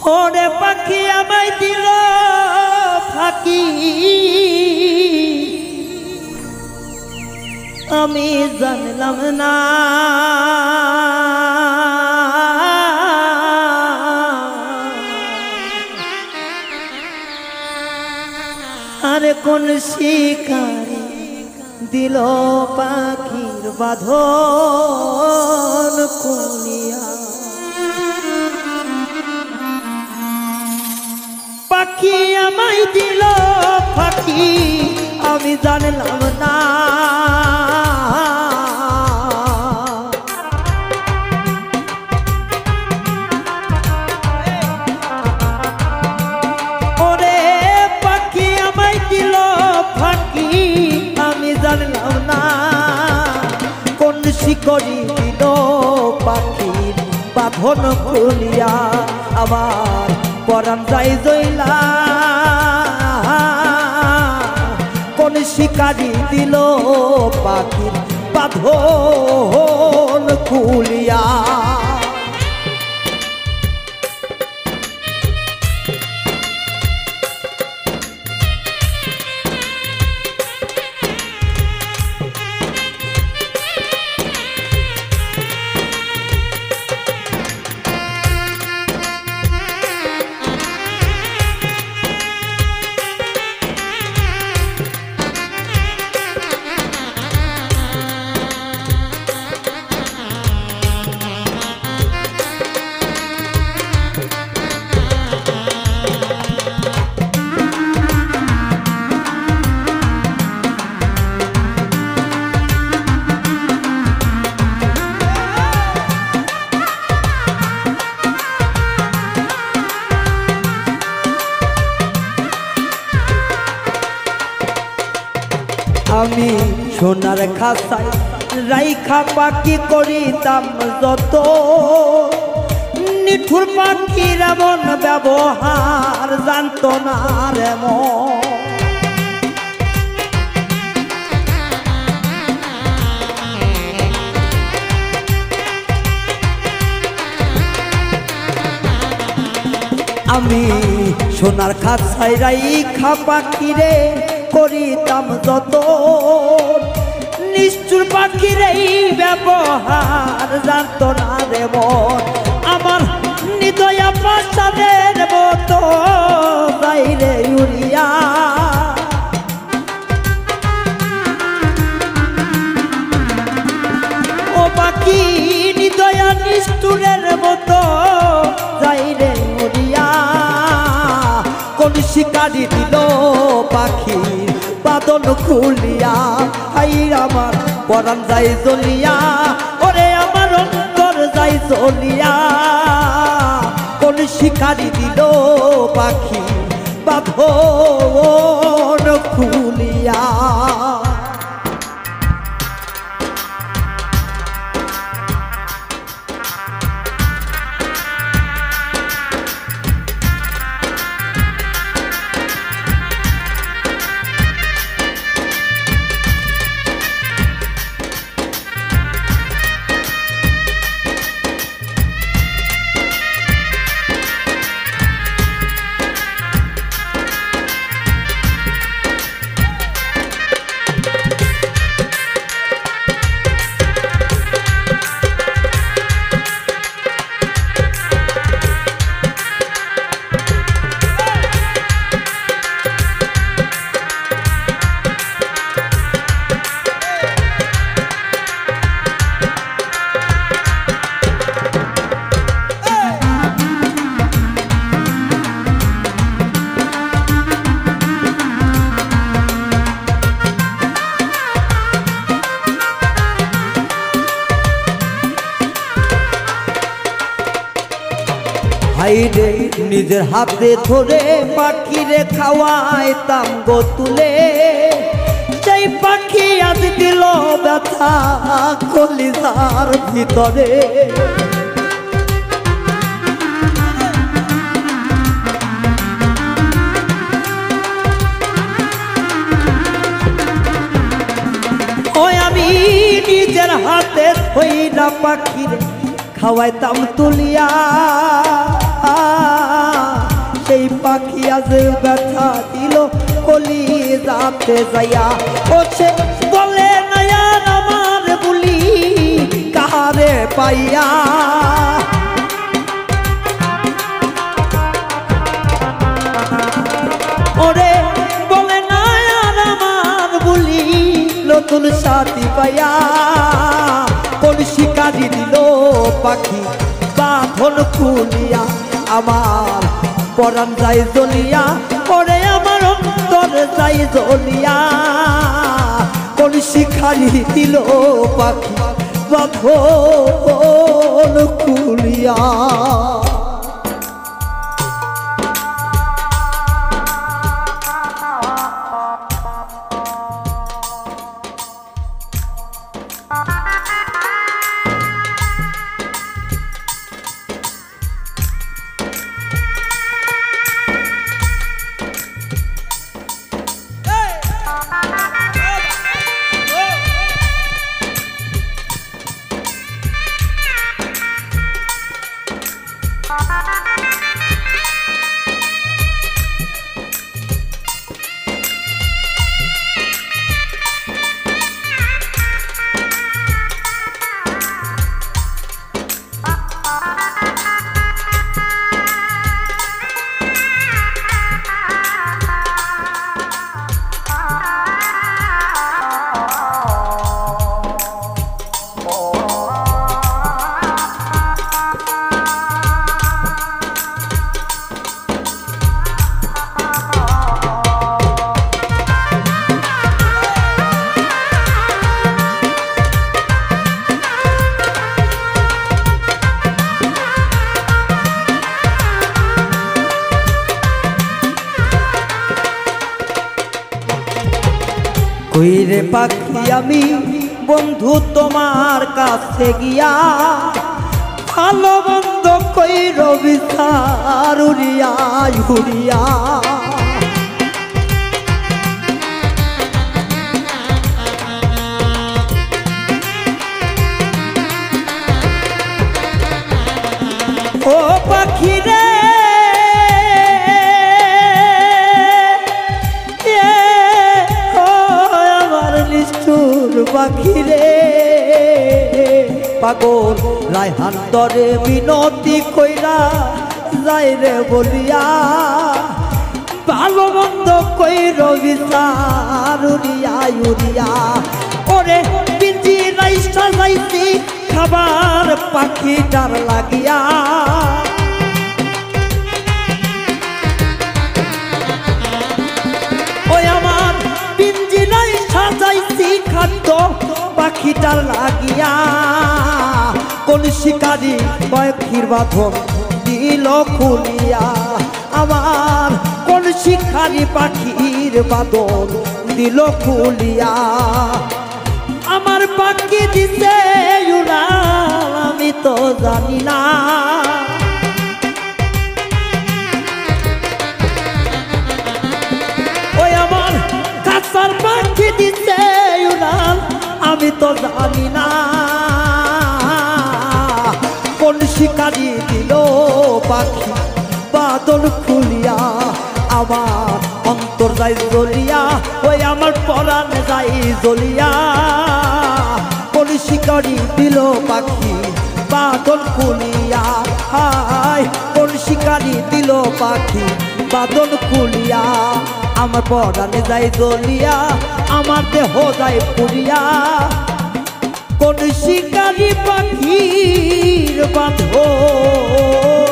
ওরে পাখি আমায় দিল ফাঁকি আমি জানলাম না আরে কোন শিকারি দিল পাখির বাঁধন খুলিয়া পাখি আমায় দিল ফাঁকি আমি জানলাম না ওরে পাখি আমায় দিল ফাঁকি আমি জানলাম না কোন শিকড়ি দিল পাখির বাঁধন খুলিয়া আমার পরাণ যাই জইলা কোন শিকারি দিল পাখির বাঁধন খুলিয়া আমি সোনার খাসায় রাইখা পাখি করিতাম যত নিঠুর পাখির এমন ব্যবহার জানত না রে মন আমি সোনার খাসায় রাইখা পাখিরে করিতাম যত নিষ্ঠুর পাখির এই ব্যবহার জানত না রে মন আমার হৃদয়া পাশাদের মতো বাইরে উড়িয়া ও পাখি হৃদয়া নিষ্ঠুরের মতো যাইরে উড়িয়া কোন শিকারি দিল পাখি বাঁধন খুলিয়া আই আমার পরাণ যাই জ্বলিয়া ওরে আমার অন্তর যাই জ্বলিয়া কোন শিকারি দিল পাখি বাঁধন খুলিয়া হাইরে নিজের হাতে ধরে পাখিরে খাওয়াইতাম গো তুলে সেই পাখি আজ দিল ব্যথা কলিজার ভিতরে ওই আমি নিজের হাতে ধইরা পাখিরে খাওয়াইতাম তুলিয়া সেই পাখি আজ ব্যথা দিল কলি যাতে যাইয়া ও সে বলে নয়ন আমার বলি কাহারে পাইয়া ওরে বলে নয়ন আমার বলি নতুন সাথী পাইয়া কোন শিকারি দিল পাখি বাঁধন খুলিয়া আমার পরাণ যাই জ্বলিয়া পরে আমার অন্তর যাই জ্বলিয়া কোন শিকারি দিল পাখি বাঁধন খুলিয়া কইরে পাখি আমি বন্ধু তোমার কাছে গিয়া ভালো বন্ধ কইর বিচার উড়িয়া উড়িয়া ও পাখি রে পাখি রে পাগল রায়হান তরে বিনতি কইরা যাই রে বলিয়া ভালো মন্দ কইর বিচার উড়িয়া উড়িয়া ওরে পিঞ্জিরাই সাজাইছি খাবার পাখিটার লাগিয়া ওই আমার পিঞ্জিরাই সাজাইছি খাদ্য পাখিটার লাগিয়া কোন শিকারি পাখির বাঁধন দিল খুলিয়া আমার কোন শিকারি পাখির বাঁধন দিল খুলিয়া আমার পাখি দিছে উড়াল আমি তো জানি না ওই আমার কাছার পাখি দিছে উড়াল আমি তো জানি না কোন শিকারি দিল পাখি বাদল খুলিয়া আমার অন্তর যাই জ্বলিয়া ওই আমার পরাণ যাই জ্বলিয়া কোন শিকারি দিল পাখি বাদল খুলিয়া হায় কোন শিকারি দিল পাখি বাদল খুলিয়া আমার পরাণে যাই জ্বলিয়া আমার দেহ যাই পুরিয়া কোন শিকারি পাখির বাঁধন